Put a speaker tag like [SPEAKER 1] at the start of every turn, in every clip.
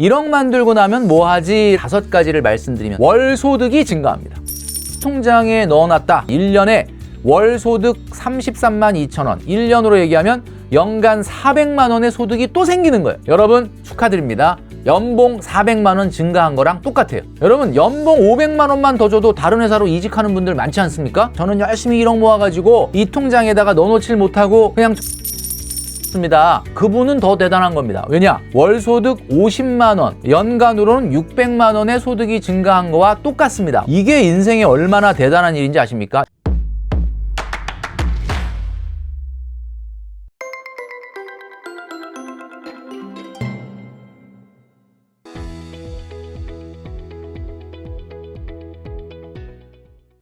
[SPEAKER 1] 1억 만들고 나면 뭐 하지? 5가지를 말씀드리면 월 소득이 증가합니다. 통장에 넣어놨다. 1년에 월 소득 33만 2천 원. 1년으로 얘기하면 연간 400만 원의 소득이 또 생기는 거예요. 여러분 축하드립니다. 연봉 400만 원 증가한 거랑 똑같아요. 여러분 연봉 500만 원만 더 줘도 다른 회사로 이직하는 분들 많지 않습니까? 저는 열심히 1억 모아가지고 이 통장에다가 넣어놓질 못하고 그냥 입니다. 그분은 더 대단한 겁니다. 왜냐? 월소득 50만 원, 연간으로는 600만 원의 소득이 증가한 거와 똑같습니다. 이게 인생에 얼마나 대단한 일인지 아십니까?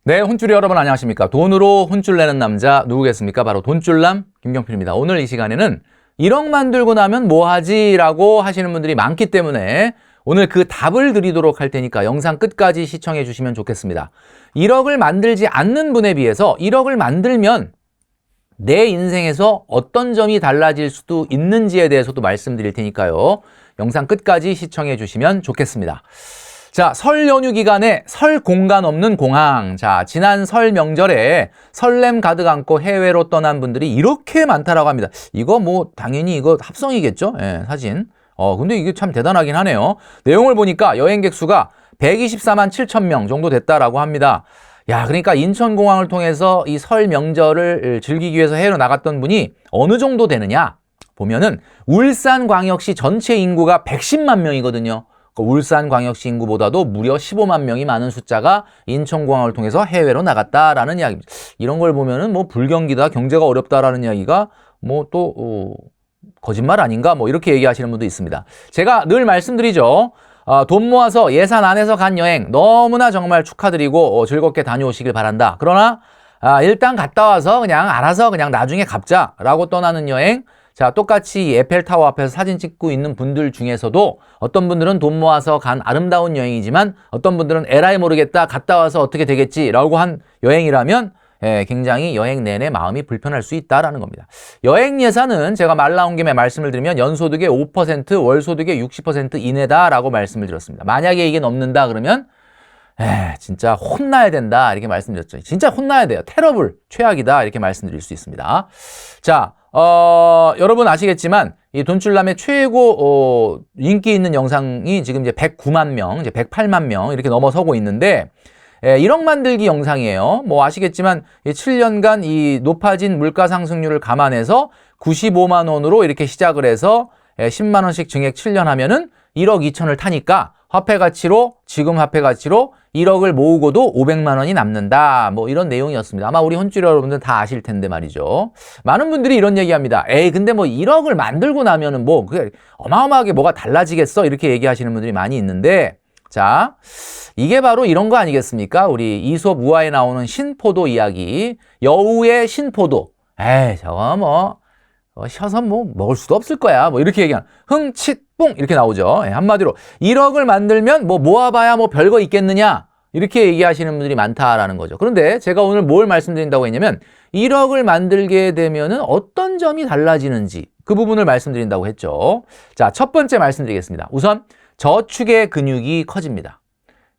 [SPEAKER 1] 네, 혼쭐이 여러분 안녕하십니까? 돈으로 혼쭐 내는 남자 누구겠습니까? 바로 돈줄남 김경필입니다. 오늘 이 시간에는 1억 만들고 나면 뭐 하지? 라고 하시는 분들이 많기 때문에 오늘 그 답을 드리도록 할 테니까 영상 끝까지 시청해 주시면 좋겠습니다. 1억을 만들지 않는 분에 비해서 1억을 만들면 내 인생에서 어떤 점이 달라질 수도 있는지에 대해서도 말씀드릴 테니까요. 영상 끝까지 시청해 주시면 좋겠습니다. 자, 설 연휴 기간에 설 공간 없는 공항. 자, 지난 설 명절에 설렘 가득 안고 해외로 떠난 분들이 이렇게 많다라고 합니다. 이거 뭐 당연히 이거 합성이겠죠? 예, 사진. 근데 이게 참 대단하긴 하네요. 내용을 보니까 여행객 수가 124만 7천 명 정도 됐다라고 합니다. 야, 그러니까 인천공항을 통해서 이 설 명절을 즐기기 위해서 해외로 나갔던 분이 어느 정도 되느냐? 보면은 울산광역시 전체 인구가 110만 명이거든요. 울산광역시 인구보다도 무려 15만 명이 많은 숫자가 인천공항을 통해서 해외로 나갔다라는 이야기입니다. 이런 걸 보면은 뭐 불경기다, 경제가 어렵다라는 이야기가 뭐 또 거짓말 아닌가 뭐 이렇게 얘기하시는 분도 있습니다. 제가 늘 말씀드리죠. 돈 모아서 예산 안에서 간 여행 너무나 정말 축하드리고 즐겁게 다녀오시길 바란다. 그러나 일단 갔다 와서 그냥 알아서 그냥 나중에 갚자라고 떠나는 여행. 자, 똑같이 에펠타워 앞에서 사진 찍고 있는 분들 중에서도 어떤 분들은 돈 모아서 간 아름다운 여행이지만 어떤 분들은 에라이 모르겠다 갔다 와서 어떻게 되겠지라고 한 여행이라면 굉장히 여행 내내 마음이 불편할 수 있다라는 겁니다. 여행 예산은 제가 말 나온 김에 말씀을 드리면 연소득의 5%, 월소득의 60% 이내다라고 말씀을 드렸습니다. 만약에 이게 넘는다 그러면 진짜 혼나야 된다 이렇게 말씀드렸죠. 진짜 혼나야 돼요. 테러블, 최악이다 이렇게 말씀드릴 수 있습니다. 자, 여러분 아시겠지만 이 돈줄남의 최고 인기 있는 영상이 지금 이제 109만 명, 이제 108만 명 이렇게 넘어서고 있는데 1억 만들기 영상이에요. 뭐 아시겠지만 7년간 이 높아진 물가 상승률을 감안해서 95만 원으로 이렇게 시작을 해서 10만 원씩 증액 7년 하면은 1억 2천을 타니까 화폐 가치로 지금 화폐 가치로 1억을 모으고도 500만 원이 남는다. 뭐 이런 내용이었습니다. 아마 우리 혼쭐 여러분들 다 아실 텐데 말이죠. 많은 분들이 이런 얘기합니다. 근데 뭐 1억을 만들고 나면은 뭐 그게 어마어마하게 뭐가 달라지겠어? 이렇게 얘기하시는 분들이 많이 있는데 자, 이게 바로 이런 거 아니겠습니까? 우리 이솝 우화에 나오는 신포도 이야기. 여우의 신포도. 저거 뭐 셔서 뭐 먹을 수도 없을 거야. 뭐 이렇게 얘기하는 흥칫뽕 이렇게 나오죠. 한마디로 1억을 만들면 뭐 모아봐야 뭐 별거 있겠느냐 이렇게 얘기하시는 분들이 많다라는 거죠. 그런데 제가 오늘 뭘 말씀드린다고 했냐면 1억을 만들게 되면은 어떤 점이 달라지는지 그 부분을 말씀드린다고 했죠. 자, 첫 번째 말씀드리겠습니다. 우선 저축의 근육이 커집니다.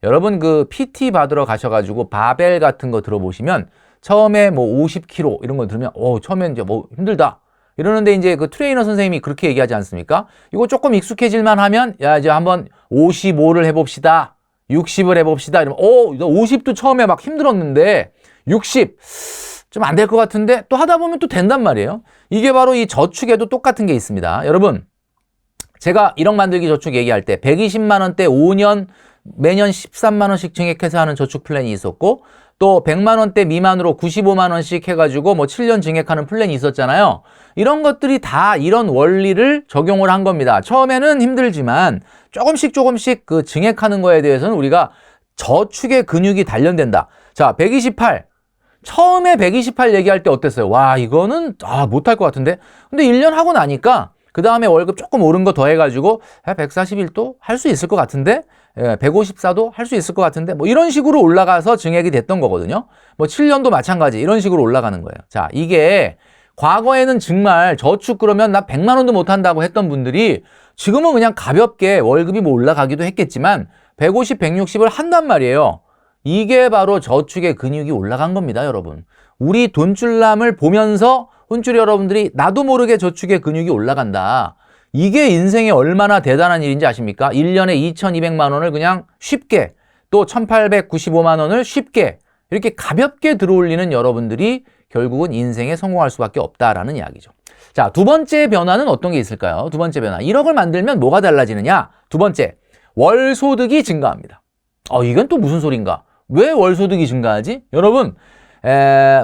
[SPEAKER 1] 여러분 그 PT 받으러 가셔가지고 바벨 같은 거 들어보시면 처음에 뭐 50kg 이런 거 들으면 처음엔 이제 뭐 힘들다. 이러는데 이제 그 트레이너 선생님이 그렇게 얘기하지 않습니까? 이거 조금 익숙해질만 하면 야 이제 한번 55를 해봅시다. 60을 해봅시다. 이러면 50도 처음에 막 힘들었는데 60 좀 안 될 것 같은데 또 하다 보면 또 된단 말이에요. 이게 바로 이 저축에도 똑같은 게 있습니다. 여러분 제가 1억 만들기 저축 얘기할 때 120만 원대 5년 매년 13만 원씩 증액해서 하는 저축 플랜이 있었고 또 100만 원대 미만으로 95만 원씩 해가지고 뭐 7년 증액하는 플랜이 있었잖아요. 이런 것들이 다 이런 원리를 적용을 한 겁니다. 처음에는 힘들지만 조금씩 그 증액하는 거에 대해서는 우리가 저축의 근육이 단련된다. 자, 128. 처음에 128 얘기할 때 어땠어요? 와, 이거는 못할 것 같은데. 근데 1년 하고 나니까 그 다음에 월급 조금 오른 거 더 해가지고 141도 할 수 있을 것 같은데 154도 할 수 있을 것 같은데 뭐 이런 식으로 올라가서 증액이 됐던 거거든요. 뭐 7년도 마찬가지 이런 식으로 올라가는 거예요. 자, 이게 과거에는 정말 저축 그러면 나 100만 원도 못 한다고 했던 분들이 지금은 그냥 가볍게 월급이 뭐 올라가기도 했겠지만 150, 160을 한단 말이에요. 이게 바로 저축의 근육이 올라간 겁니다, 여러분. 우리 돈줄남을 보면서 혼줄 여러분들이 나도 모르게 저축의 근육이 올라간다. 이게 인생에 얼마나 대단한 일인지 아십니까? 1년에 2,200만 원을 그냥 쉽게, 또 1,895만 원을 쉽게 이렇게 가볍게 들어올리는 여러분들이 결국은 인생에 성공할 수밖에 없다라는 이야기죠. 자, 두 번째 변화는 어떤 게 있을까요? 두 번째 변화. 1억을 만들면 뭐가 달라지느냐? 두 번째, 월소득이 증가합니다. 이건 또 무슨 소린가? 왜 월소득이 증가하지? 여러분,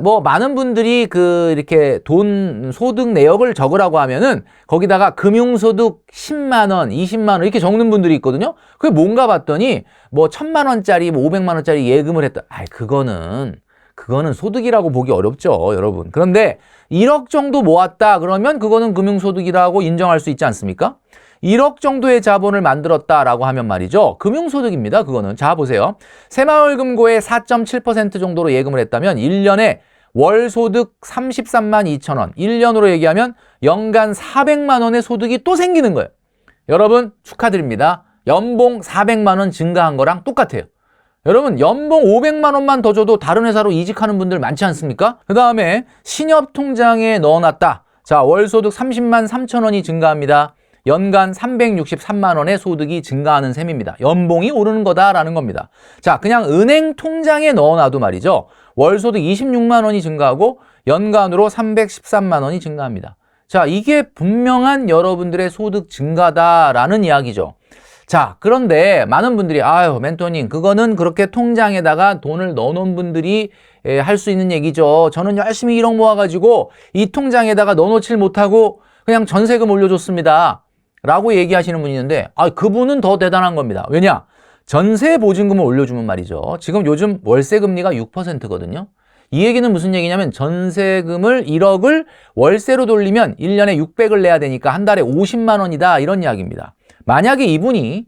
[SPEAKER 1] 뭐 많은 분들이 이렇게 돈 소득 내역을 적으라고 하면은 거기다가 금융소득 10만 원, 20만 원 이렇게 적는 분들이 있거든요. 그게 뭔가 봤더니 뭐 1,000만 원짜리, 뭐 500만 원짜리 예금을 했다. 그거는 소득이라고 보기 어렵죠, 여러분. 그런데 1억 정도 모았다 그러면 그거는 금융소득이라고 인정할 수 있지 않습니까? 1억 정도의 자본을 만들었다라고 하면 말이죠. 금융소득입니다. 그거는. 자, 보세요. 새마을금고에 4.7% 정도로 예금을 했다면 1년에 월소득 33만 2천 원. 1년으로 얘기하면 연간 400만 원의 소득이 또 생기는 거예요. 여러분 축하드립니다. 연봉 400만 원 증가한 거랑 똑같아요. 여러분 연봉 500만 원만 더 줘도 다른 회사로 이직하는 분들 많지 않습니까? 그 다음에 신협통장에 넣어놨다. 자, 월소득 30만 3천 원이 증가합니다. 연간 363만 원의 소득이 증가하는 셈입니다. 연봉이 오르는 거다라는 겁니다. 자, 그냥 은행 통장에 넣어놔도 말이죠. 월소득 26만 원이 증가하고 연간으로 313만 원이 증가합니다. 자, 이게 분명한 여러분들의 소득 증가다라는 이야기죠. 자, 그런데 많은 분들이 멘토님 그거는 그렇게 통장에다가 돈을 넣어놓은 분들이 할 수 있는 얘기죠. 저는 열심히 1억 모아가지고 이 통장에다가 넣어놓질 못하고 그냥 전세금 올려줬습니다. 라고 얘기하시는 분이 있는데 그분은 더 대단한 겁니다. 왜냐? 전세 보증금을 올려주면 말이죠. 지금 요즘 월세 금리가 6%거든요. 이 얘기는 무슨 얘기냐면 전세금을 1억을 월세로 돌리면 1년에 600을 내야 되니까 한 달에 50만 원이다 이런 이야기입니다. 만약에 이분이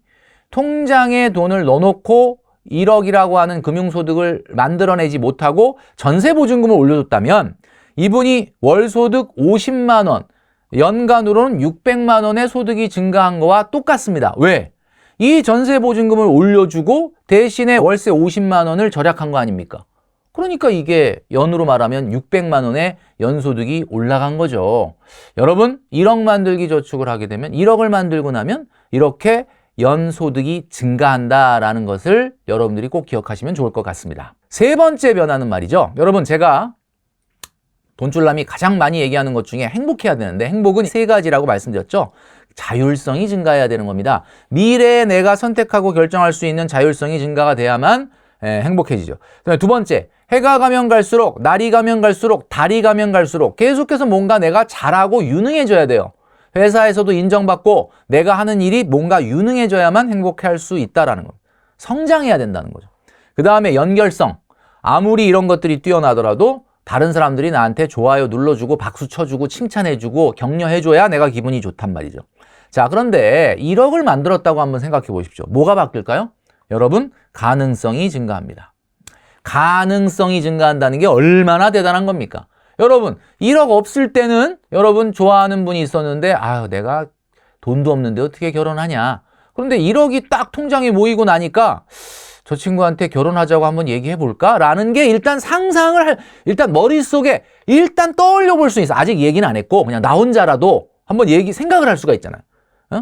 [SPEAKER 1] 통장에 돈을 넣어놓고 1억이라고 하는 금융소득을 만들어내지 못하고 전세보증금을 올려줬다면 이분이 월소득 50만 원, 연간으로는 600만 원의 소득이 증가한 거와 똑같습니다. 왜? 이 전세보증금을 올려주고 대신에 월세 50만 원을 절약한 거 아닙니까? 그러니까 이게 연으로 말하면 600만 원의 연소득이 올라간 거죠. 여러분 1억 만들기 저축을 하게 되면 1억을 만들고 나면 이렇게 연소득이 증가한다라는 것을 여러분들이 꼭 기억하시면 좋을 것 같습니다. 세 번째 변화는 말이죠. 여러분 제가 돈줄남이 가장 많이 얘기하는 것 중에 행복해야 되는데 행복은 세 가지라고 말씀드렸죠. 자율성이 증가해야 되는 겁니다. 미래에 내가 선택하고 결정할 수 있는 자율성이 증가가 돼야만 행복해지죠. 두 번째, 해가 가면 갈수록, 날이 가면 갈수록, 달이 가면 갈수록 계속해서 뭔가 내가 잘하고 유능해져야 돼요. 회사에서도 인정받고 내가 하는 일이 뭔가 유능해져야만 행복할 수 있다라는 겁니다. 성장해야 된다는 거죠. 그 다음에 연결성. 아무리 이런 것들이 뛰어나더라도 다른 사람들이 나한테 좋아요 눌러주고 박수 쳐주고 칭찬해주고 격려해줘야 내가 기분이 좋단 말이죠. 자, 그런데 1억을 만들었다고 한번 생각해 보십시오. 뭐가 바뀔까요? 여러분, 가능성이 증가합니다. 가능성이 증가한다는 게 얼마나 대단한 겁니까? 여러분, 1억 없을 때는 여러분 좋아하는 분이 있었는데 내가 돈도 없는데 어떻게 결혼하냐. 그런데 1억이 딱 통장에 모이고 나니까 저 친구한테 결혼하자고 한번 얘기해 볼까? 라는 게 일단 일단 머릿속에 일단 떠올려 볼 수 있어. 아직 얘기는 안 했고 그냥 나 혼자라도 한번 생각을 할 수가 있잖아요.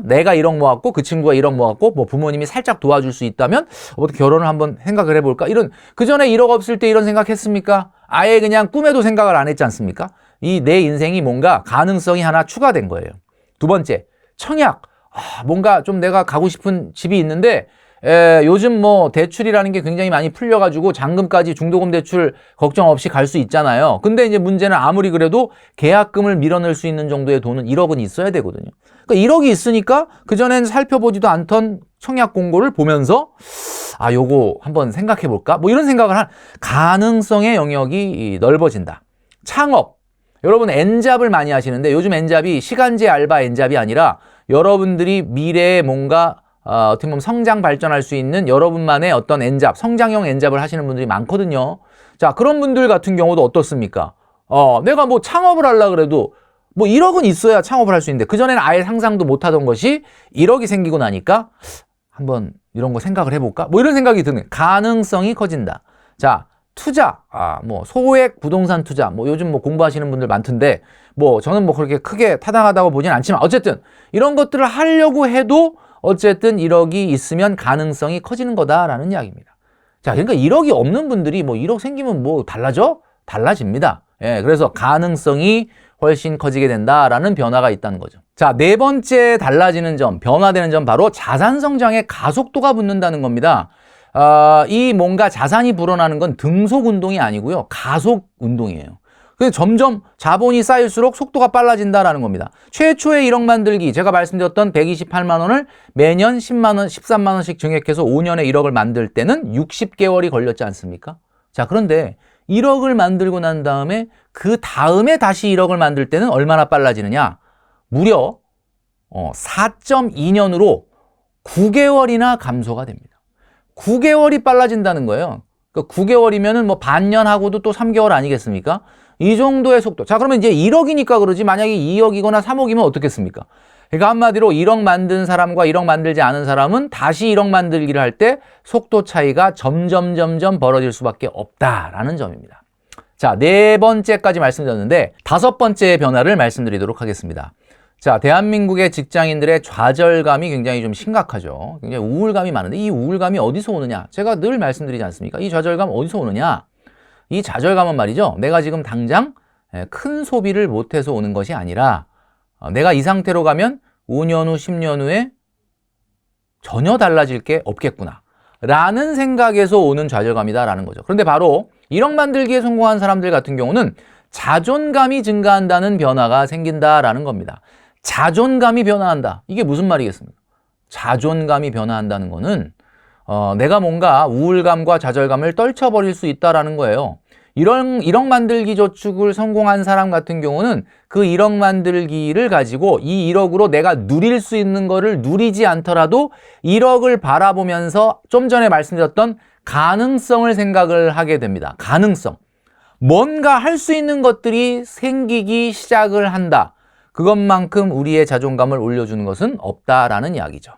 [SPEAKER 1] 내가 1억 모았고 그 친구가 1억 모았고 뭐 부모님이 살짝 도와줄 수 있다면 어떻게 결혼을 한번 생각을 해볼까? 그 전에 1억 없을 때 이런 생각했습니까? 아예 그냥 꿈에도 생각을 안 했지 않습니까? 내 인생이 뭔가 가능성이 하나 추가된 거예요. 두 번째, 청약. 뭔가 좀 내가 가고 싶은 집이 있는데 요즘 뭐 대출이라는 게 굉장히 많이 풀려가지고 잔금까지 중도금 대출 걱정 없이 갈 수 있잖아요. 근데 이제 문제는 아무리 그래도 계약금을 밀어낼 수 있는 정도의 돈은 1억은 있어야 되거든요. 그러니까 1억이 있으니까 그전엔 살펴보지도 않던 청약 공고를 보면서 요거 한번 생각해 볼까? 뭐 이런 생각을 가능성의 영역이 넓어진다. 창업. 여러분 N잡을 많이 하시는데 요즘 N잡이 시간제 알바 N잡이 아니라 여러분들이 미래에 뭔가 어떻게 보면 성장 발전할 수 있는 여러분만의 어떤 N잡, 성장형 N잡을 하시는 분들이 많거든요. 자, 그런 분들 같은 경우도 어떻습니까? 내가 뭐 창업을 하려고 그래도 뭐 1억은 있어야 창업을 할 수 있는데 그전에는 아예 상상도 못하던 것이 1억이 생기고 나니까 한번 이런 거 생각을 해볼까? 뭐 이런 생각이 드는 가능성이 커진다. 자, 투자, 뭐 소액 부동산 투자, 뭐 요즘 뭐 공부하시는 분들 많던데 뭐 저는 뭐 그렇게 크게 타당하다고 보진 않지만 어쨌든 이런 것들을 하려고 해도 어쨌든 1억이 있으면 가능성이 커지는 거다라는 이야기입니다. 자, 그러니까 1억이 없는 분들이 뭐 1억 생기면 뭐 달라져? 달라집니다. 예, 그래서 가능성이 훨씬 커지게 된다라는 변화가 있다는 거죠. 자, 네 번째 달라지는 점, 변화되는 점 바로 자산 성장의 가속도가 붙는다는 겁니다. 이 뭔가 자산이 불어나는 건 등속 운동이 아니고요. 가속 운동이에요. 그래서 점점 자본이 쌓일수록 속도가 빨라진다라는 겁니다. 최초의 1억 만들기, 제가 말씀드렸던 128만 원을 매년 10만 원, 13만 원씩 증액해서 5년에 1억을 만들 때는 60개월이 걸렸지 않습니까? 자, 그런데 1억을 만들고 난 다음에 그 다음에 다시 1억을 만들 때는 얼마나 빨라지느냐? 무려 4.2년으로 9개월이나 감소가 됩니다. 9개월이 빨라진다는 거예요. 그러니까 9개월이면은 뭐 반년하고도 또 3개월 아니겠습니까? 이 정도의 속도. 자, 그러면 이제 1억이니까 그러지 만약에 2억이거나 3억이면 어떻겠습니까? 그러니까 한마디로 1억 만든 사람과 1억 만들지 않은 사람은 다시 1억 만들기를 할 때 속도 차이가 점점 벌어질 수밖에 없다라는 점입니다. 자, 네 번째까지 말씀드렸는데 다섯 번째 변화를 말씀드리도록 하겠습니다. 자, 대한민국의 직장인들의 좌절감이 굉장히 좀 심각하죠. 굉장히 우울감이 많은데 이 우울감이 어디서 오느냐? 제가 늘 말씀드리지 않습니까? 이 좌절감 어디서 오느냐? 이 좌절감은 말이죠. 내가 지금 당장 큰 소비를 못해서 오는 것이 아니라 내가 이 상태로 가면 5년 후, 10년 후에 전혀 달라질 게 없겠구나 라는 생각에서 오는 좌절감이다라는 거죠. 그런데 바로 1억 만들기에 성공한 사람들 같은 경우는 자존감이 증가한다는 변화가 생긴다라는 겁니다. 자존감이 변화한다. 이게 무슨 말이겠습니까? 자존감이 변화한다는 거는 내가 뭔가 우울감과 좌절감을 떨쳐버릴 수 있다라는 거예요. 1억 만들기 저축을 성공한 사람 같은 경우는 그 1억 만들기를 가지고 이 1억으로 내가 누릴 수 있는 거를 누리지 않더라도 1억을 바라보면서 좀 전에 말씀드렸던 가능성을 생각을 하게 됩니다. 가능성. 뭔가 할 수 있는 것들이 생기기 시작을 한다. 그것만큼 우리의 자존감을 올려주는 것은 없다라는 이야기죠.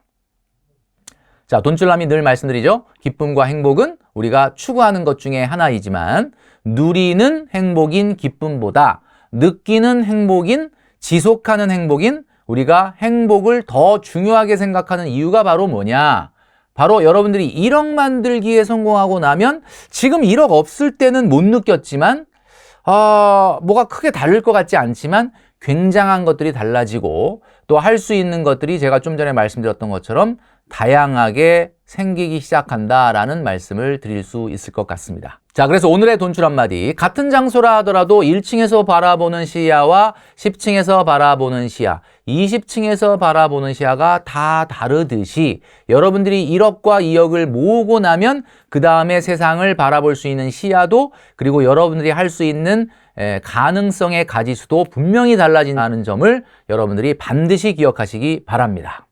[SPEAKER 1] 자, 돈줄남이 늘 말씀드리죠. 기쁨과 행복은 우리가 추구하는 것 중에 하나이지만 누리는 행복인 기쁨보다 느끼는 행복인 지속하는 행복인 우리가 행복을 더 중요하게 생각하는 이유가 바로 뭐냐? 바로 여러분들이 1억 만들기에 성공하고 나면 지금 1억 없을 때는 못 느꼈지만 뭐가 크게 다를 것 같지 않지만 굉장한 것들이 달라지고 또 할 수 있는 것들이 제가 좀 전에 말씀드렸던 것처럼 다양하게 생기기 시작한다라는 말씀을 드릴 수 있을 것 같습니다. 자, 그래서 오늘의 돈줄 한마디. 같은 장소라 하더라도 1층에서 바라보는 시야와 10층에서 바라보는 시야, 20층에서 바라보는 시야가 다 다르듯이 여러분들이 1억과 2억을 모으고 나면 그 다음에 세상을 바라볼 수 있는 시야도 그리고 여러분들이 할 수 있는 가능성의 가지수도 분명히 달라진다는 점을 여러분들이 반드시 기억하시기 바랍니다.